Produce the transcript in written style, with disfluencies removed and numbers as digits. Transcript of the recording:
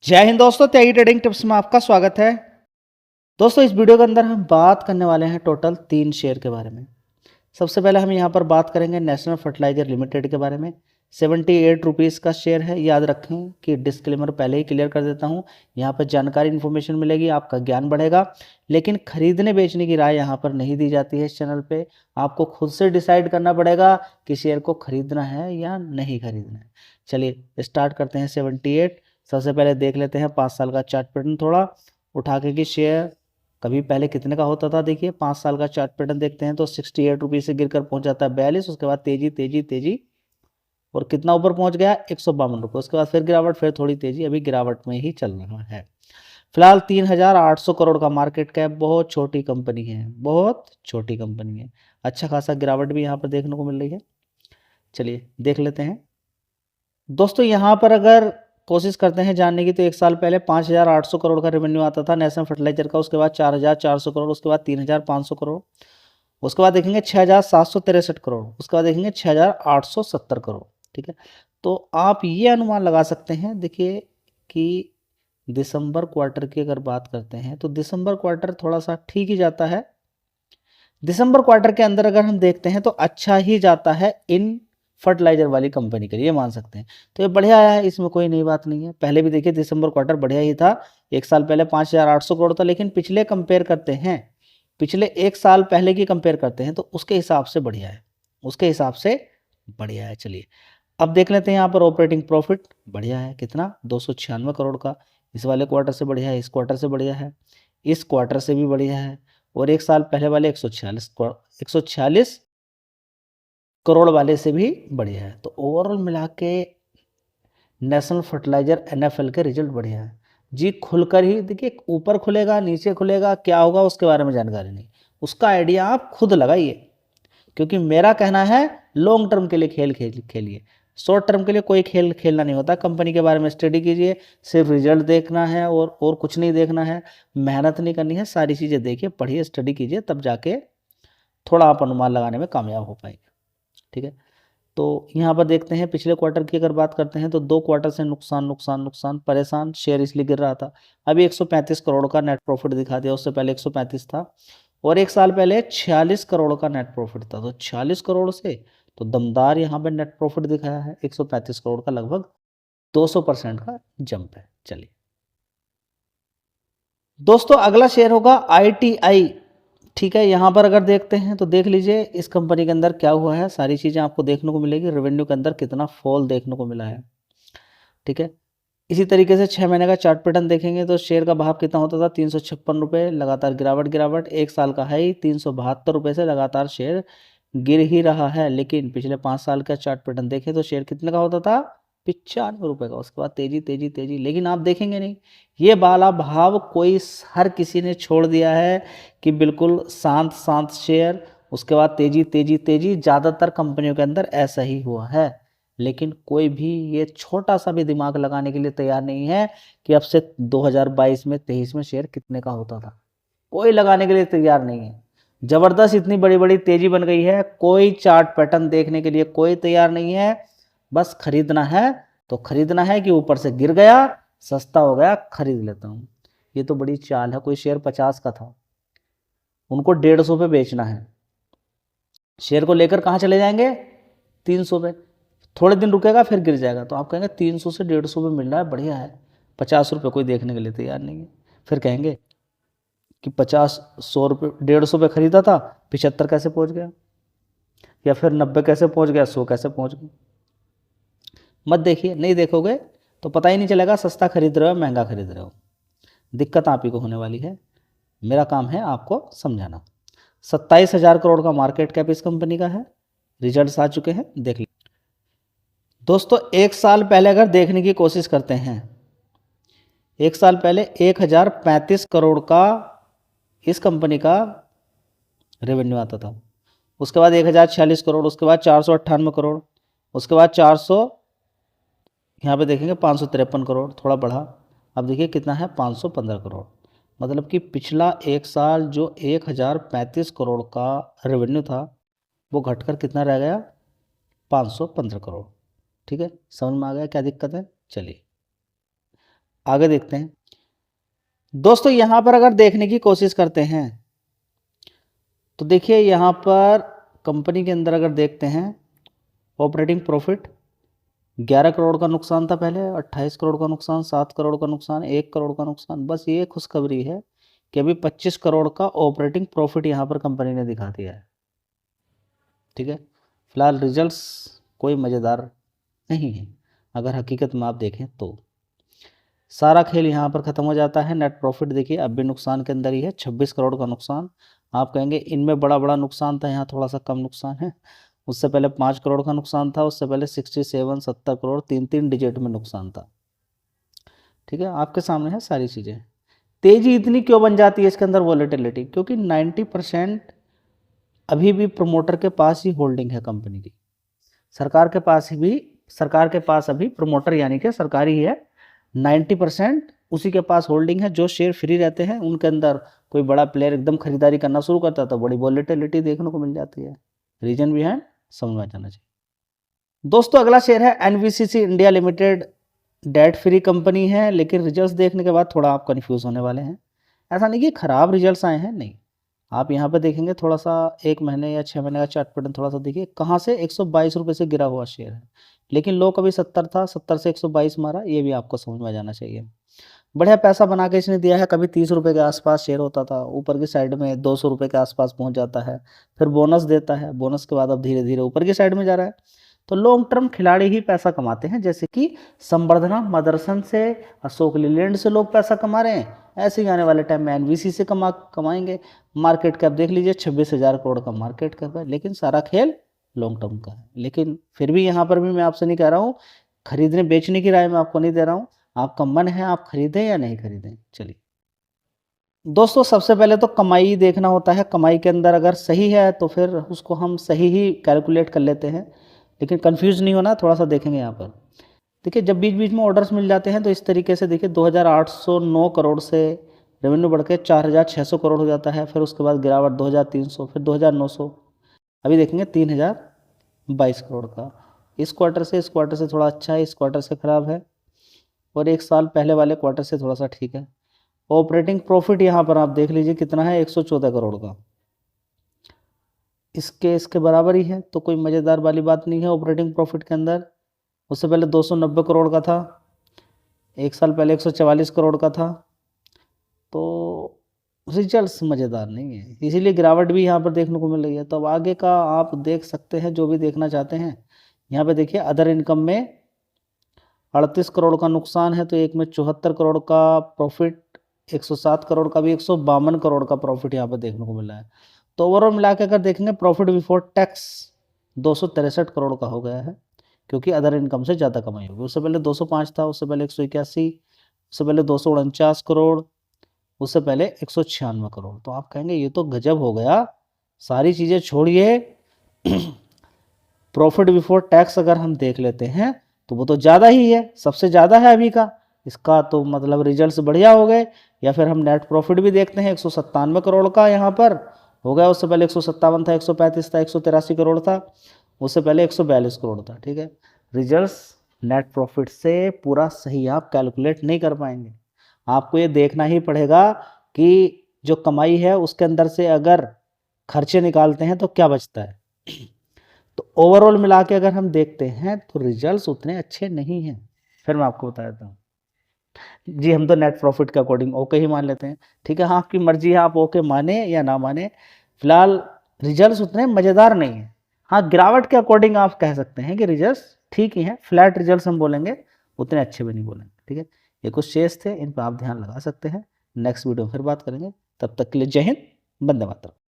जय हिंद दोस्तों, त्यागी trading tips में आपका स्वागत है। दोस्तों, इस वीडियो के अंदर हम बात करने वाले हैं टोटल 3 शेयर के बारे में। सबसे पहले हम यहाँ पर बात करेंगे नेशनल फर्टिलाइजर लिमिटेड के बारे में। 78 रुपीज़ का शेयर है। याद रखें कि डिस्क्लेमर पहले ही क्लियर कर देता हूँ। यहाँ पर जानकारी इन्फॉर्मेशन मिलेगी, आपका ज्ञान बढ़ेगा, लेकिन खरीदने बेचने की राय यहाँ पर नहीं दी जाती है इस चैनल पे। आपको खुद से डिसाइड करना पड़ेगा कि शेयर को खरीदना है या नहीं खरीदना है। चलिए स्टार्ट करते हैं। 78 सबसे पहले देख लेते हैं 5 साल का चार्ट पैटर्न थोड़ा उठा के कि शेयर कभी पहले कितने का होता था। देखिए 5 साल का चार्ट पैटर्न देखते हैं तो 68 रुपीज़ से गिरकर पहुंच जाता है 42। उसके बाद तेजी तेजी तेजी और कितना ऊपर पहुंच गया 152 रुपये। उसके बाद फिर गिरावट, फिर थोड़ी तेजी, अभी गिरावट में ही चल रहा है। फिलहाल 3800 करोड़ का मार्केट कैप, बहुत छोटी कंपनी है, बहुत छोटी कंपनी है। अच्छा खासा गिरावट भी यहाँ पर देखने को मिल रही है। चलिए देख लेते हैं दोस्तों। यहाँ पर अगर कोशिश करते हैं जानने की तो 1 साल पहले 5800 करोड़ का रेवेन्यू आता था नेशनल फर्टिलाइजर का। उसके बाद 4400 करोड़, उसके बाद 3500 करोड़, उसके बाद देखेंगे 6763 करोड़, उसके बाद देखेंगे 6870 करोड़। ठीक है, तो आप ये अनुमान लगा सकते हैं। देखिए कि दिसंबर क्वार्टर की अगर बात करते हैं तो दिसंबर क्वार्टर थोड़ा सा ठीक ही जाता है। दिसंबर क्वार्टर के अंदर अगर हम देखते हैं तो अच्छा ही जाता है इन फर्टिलाइजर वाली कंपनी के लिए, मान सकते हैं। तो ये बढ़िया आया है, इसमें कोई नई बात नहीं है। पहले भी देखिए दिसंबर क्वार्टर बढ़िया ही था। 1 साल पहले 5800 करोड़ था, लेकिन पिछले कंपेयर करते हैं, पिछले 1 साल पहले की कंपेयर करते हैं तो उसके हिसाब से बढ़िया है, उसके हिसाब से बढ़िया है। चलिए अब देख लेते हैं यहाँ पर ऑपरेटिंग प्रॉफिट बढ़िया है। कितना? 296 करोड़ का। इस वाले क्वार्टर से बढ़िया है, इस क्वार्टर से बढ़िया है, इस क्वार्टर से भी बढ़िया है, और 1 साल पहले वाले 146 करोड़ वाले से भी बढ़िया है। तो ओवरऑल मिला के नेशनल फर्टिलाइजर एनएफएल के रिजल्ट बढ़िया है जी। खुलकर ही देखिए, ऊपर खुलेगा नीचे खुलेगा क्या होगा उसके बारे में जानकारी नहीं, उसका आइडिया आप खुद लगाइए। क्योंकि मेरा कहना है लॉन्ग टर्म के लिए खेलिए, शॉर्ट टर्म के लिए कोई खेल खेलना नहीं होता। कंपनी के बारे में स्टडी कीजिए, सिर्फ रिजल्ट देखना है और कुछ नहीं देखना है, मेहनत नहीं करनी है। सारी चीज़ें देखिए, पढ़िए, स्टडी कीजिए, तब जाके थोड़ा आप अनुमान लगाने में कामयाब हो पाएंगे। ठीक है, तो यहाँ पर देखते हैं पिछले क्वार्टर की अगर बात करते हैं तो 2 क्वार्टर से नुकसान नुकसान नुकसान, परेशान, शेयर इसलिए गिर रहा था। अभी 135 करोड़ का नेट प्रॉफिट दिखा दिया, उससे पहले 135 था, और 1 साल पहले 46 करोड़ का नेट प्रॉफिट था। तो 46 करोड़ से तो दमदार यहाँ पर नेट प्रॉफिट दिखाया है। 135 करोड़ का लगभग 200% का जंप है। चलिए दोस्तों, अगला शेयर होगा ITI। ठीक है, यहाँ पर अगर देखते हैं तो देख लीजिए इस कंपनी के अंदर क्या हुआ है, सारी चीज़ें आपको देखने को मिलेगी। रेवेन्यू के अंदर कितना फॉल देखने को मिला है। ठीक है, इसी तरीके से 6 महीने का चार्ट पैटर्न देखेंगे तो शेयर का भाव कितना होता था 356 रुपये, लगातार गिरावट गिरावट। 1 साल का हाई 372 रुपये से लगातार शेयर गिर ही रहा है। लेकिन पिछले 5 साल का चार्ट पैटर्न देखें तो शेयर कितने का होता था 95 रुपये का। उसके बाद तेजी तेजी तेजी, लेकिन आप देखेंगे नहीं, ये वाला भाव कोई हर किसी ने छोड़ दिया है कि बिल्कुल शांत शांत शेयर। उसके बाद तेजी तेजी तेजी, ज़्यादातर कंपनियों के अंदर ऐसा ही हुआ है। लेकिन कोई भी ये छोटा सा भी दिमाग लगाने के लिए तैयार नहीं है कि अब से 2022 में 23 में शेयर कितने का होता था। कोई लगाने के लिए तैयार नहीं है। जबरदस्त इतनी बड़ी बड़ी तेजी बन गई है, कोई चार्ट पैटर्न देखने के लिए कोई तैयार नहीं है। बस खरीदना है तो खरीदना है कि ऊपर से गिर गया, सस्ता हो गया, खरीद लेता हूँ। ये तो बड़ी चाल है। कोई शेयर 50 का था, उनको 150 पे बेचना है, शेयर को लेकर कहाँ चले जाएंगे 300 पे। थोड़े दिन रुकेगा फिर गिर जाएगा, तो आप कहेंगे 300 से 150 पे मिल रहा है, बढ़िया है। 50 रुपये कोई देखने के लिए तैयार नहीं है। फिर कहेंगे कि 50 100 रुपये 150 पे खरीदा था, 75 कैसे पहुंच गया, या फिर 90 कैसे पहुंच गया, 100 कैसे पहुंच गया। मत देखिए, नहीं देखोगे तो पता ही नहीं चलेगा सस्ता खरीद रहे हो महंगा खरीद रहे हो। दिक्कत आप ही को होने वाली है। मेरा काम है आपको समझाना। 27,000 करोड़ का मार्केट कैप इस कंपनी का है। रिजल्ट्स आ चुके हैं, देख लीजिए दोस्तों। 1 साल पहले अगर देखने की कोशिश करते हैं, 1 साल पहले 1035 करोड़ का इस कंपनी का रेवेन्यू आता था। उसके बाद 1046 करोड़, उसके बाद 498 करोड़, उसके बाद 400, यहाँ पे देखेंगे 553 करोड़, थोड़ा बढ़ा। अब देखिए कितना है 515 करोड़। मतलब कि पिछला 1 साल जो 1035 करोड़ का रेवेन्यू था वो घटकर कितना रह गया 515 करोड़। ठीक है, समझ में आ गया क्या दिक्कत है। चलिए आगे देखते हैं दोस्तों, यहाँ पर अगर देखने की कोशिश करते हैं तो देखिए यहाँ पर कंपनी के अंदर अगर देखते हैं ऑपरेटिंग प्रॉफिट 11 करोड़ का नुकसान था पहले, 28 करोड़ का नुकसान, 7 करोड़ का नुकसान, 1 करोड़ का नुकसान। बस ये खुशखबरी है कि अभी 25 करोड़ का ऑपरेटिंग प्रॉफिट यहाँ पर कंपनी ने दिखा दिया है। ठीक है, फिलहाल रिजल्ट्स कोई मज़ेदार नहीं है अगर हकीकत में आप देखें तो। सारा खेल यहाँ पर ख़त्म हो जाता है। नेट प्रॉफिट देखिए अब भी नुकसान के अंदर ही है, 26 करोड़ का नुकसान। आप कहेंगे इनमें बड़ा बड़ा नुकसान था, यहाँ थोड़ा सा कम नुकसान है। उससे पहले 5 करोड़ का नुकसान था, उससे पहले 67 70 करोड़, 3 डिजिट में नुकसान था। ठीक है, आपके सामने है सारी चीज़ें। तेजी इतनी क्यों बन जाती है इसके अंदर, वॉलेटिलिटी, क्योंकि 90% अभी भी प्रमोटर के पास ही होल्डिंग है कंपनी की। सरकार के पास अभी प्रमोटर यानी कि सरकारी ही है, 90% उसी के पास होल्डिंग है। जो शेयर फ्री रहते हैं उनके अंदर कोई बड़ा प्लेयर एकदम खरीदारी करना शुरू करता है तो बड़ी वॉलेटिलिटी देखने को मिल जाती है। रीजन भी है, समझ में जाना चाहिए। दोस्तों अगला शेयर है NBCC India limited. Debt free company है, लेकिन रिजल्ट्स देखने के बाद थोड़ा आप कन्फ्यूज़ होने वाले हैं। ऐसा नहीं कि खराब रिजल्ट्स आए हैं, नहीं। आप यहाँ पे देखेंगे थोड़ा सा 1 महीने या 6 महीने का चार्ट पैटर्न थोड़ा सा देखिए, कहाँ से 122 रुपये से गिरा हुआ शेयर है, लेकिन लो कभी 70 था, 70 से 122 मारा। ये भी आपको समझ में जाना चाहिए। बढ़िया पैसा बना के इसने दिया है। कभी 30 रुपये के आसपास शेयर होता था, ऊपर की साइड में 200 रुपये के आसपास पहुँच जाता है, फिर बोनस देता है, बोनस के बाद अब धीरे धीरे ऊपर की साइड में जा रहा है। तो लॉन्ग टर्म खिलाड़ी ही पैसा कमाते हैं, जैसे कि संवर्धना मदरसन से, अशोक लीलैंड से लोग पैसा कमा रहे हैं, ऐसे ही आने वाले टाइम में एनवीसी से कमाएंगे। मार्केट कैप देख लीजिए, 26,000 करोड़ का मार्केट कैप है, लेकिन सारा खेल लॉन्ग टर्म का है। लेकिन फिर भी यहाँ पर भी मैं आपसे नहीं कह रहा हूँ, खरीदने बेचने की राय मैं आपको नहीं दे रहा हूँ। आपका मन है आप खरीदें या नहीं खरीदें। चलिए दोस्तों, सबसे पहले तो कमाई देखना होता है। कमाई के अंदर अगर सही है तो फिर उसको हम सही ही कैलकुलेट कर लेते हैं, लेकिन कंफ्यूज नहीं होना, थोड़ा सा देखेंगे यहाँ पर। देखिए जब बीच बीच में ऑर्डर्स मिल जाते हैं तो इस तरीके से देखिए 2809 करोड़ से रेवेन्यू बढ़ के 4600 करोड़ हो जाता है। फिर उसके बाद गिरावट 2300, फिर 2900, अभी देखेंगे 3022 करोड़ का। इस क्वार्टर से थोड़ा अच्छा है, इस क्वार्टर से ख़राब है, और 1 साल पहले वाले क्वार्टर से थोड़ा सा ठीक है। ऑपरेटिंग प्रॉफिट यहाँ पर आप देख लीजिए कितना है, 114 करोड़ का। इसके बराबर ही है, तो कोई मज़ेदार वाली बात नहीं है ऑपरेटिंग प्रॉफिट के अंदर। उससे पहले 290 करोड़ का था, 1 साल पहले 144 करोड़ का था। तो रिजल्ट्स मज़ेदार नहीं है, इसीलिए गिरावट भी यहाँ पर देखने को मिल रही है। तो अब आगे का आप देख सकते हैं, जो भी देखना चाहते हैं। यहाँ पे देखिए अदर इनकम में 38 करोड़ का नुकसान है, तो एक में 74 करोड़ का प्रॉफिट, 107 करोड़ का भी, 152 करोड़ का प्रॉफिट यहाँ पर देखने को मिला है। तो ओवरऑल मिला के अगर देखेंगे प्रॉफिट बिफोर टैक्स 263 करोड़ का हो गया है, क्योंकि अदर इनकम से ज़्यादा कमाई होगी। उससे पहले 205 था, उससे पहले 181, उससे पहले 249 करोड़, उससे पहले 196 करोड़। तो आप कहेंगे ये तो गजब हो गया, सारी चीज़ें छोड़िए प्रॉफिट बिफोर टैक्स अगर हम देख लेते हैं तो वो तो ज़्यादा ही है, सबसे ज़्यादा है अभी का। इसका तो मतलब रिजल्ट्स बढ़िया हो गए। या फिर हम नेट प्रॉफिट भी देखते हैं, 197 करोड़ का यहाँ पर हो गया। उससे पहले 157 था, 135 था, 183 करोड़ था, उससे पहले 142 करोड़ था। ठीक है, रिजल्ट्स नेट प्रॉफिट से पूरा सही आप कैलकुलेट नहीं कर पाएंगे। आपको ये देखना ही पड़ेगा कि जो कमाई है उसके अंदर से अगर खर्चे निकालते हैं तो क्या बचता है। तो ओवरऑल मिला के अगर हम देखते हैं तो रिजल्ट्स उतने अच्छे नहीं हैं। फिर मैं आपको बता देता हूँ जी, हम तो नेट प्रॉफिट के अकॉर्डिंग ओके ही मान लेते हैं। ठीक है, हाँ आपकी मर्जी है, आप ओके माने या ना माने। फिलहाल रिजल्ट्स उतने मज़ेदार नहीं है। हाँ गिरावट के अकॉर्डिंग आप कह सकते हैं कि रिजल्ट्स ठीक ही हैं, फ्लैट रिजल्ट्स हम बोलेंगे, उतने अच्छे भी नहीं बोलेंगे। ठीक है, ये कुछ शेयर्स थे, इन पर आप ध्यान लगा सकते हैं। नेक्स्ट वीडियो में फिर बात करेंगे, तब तक के लिए जय हिंद, वंदे मातरम।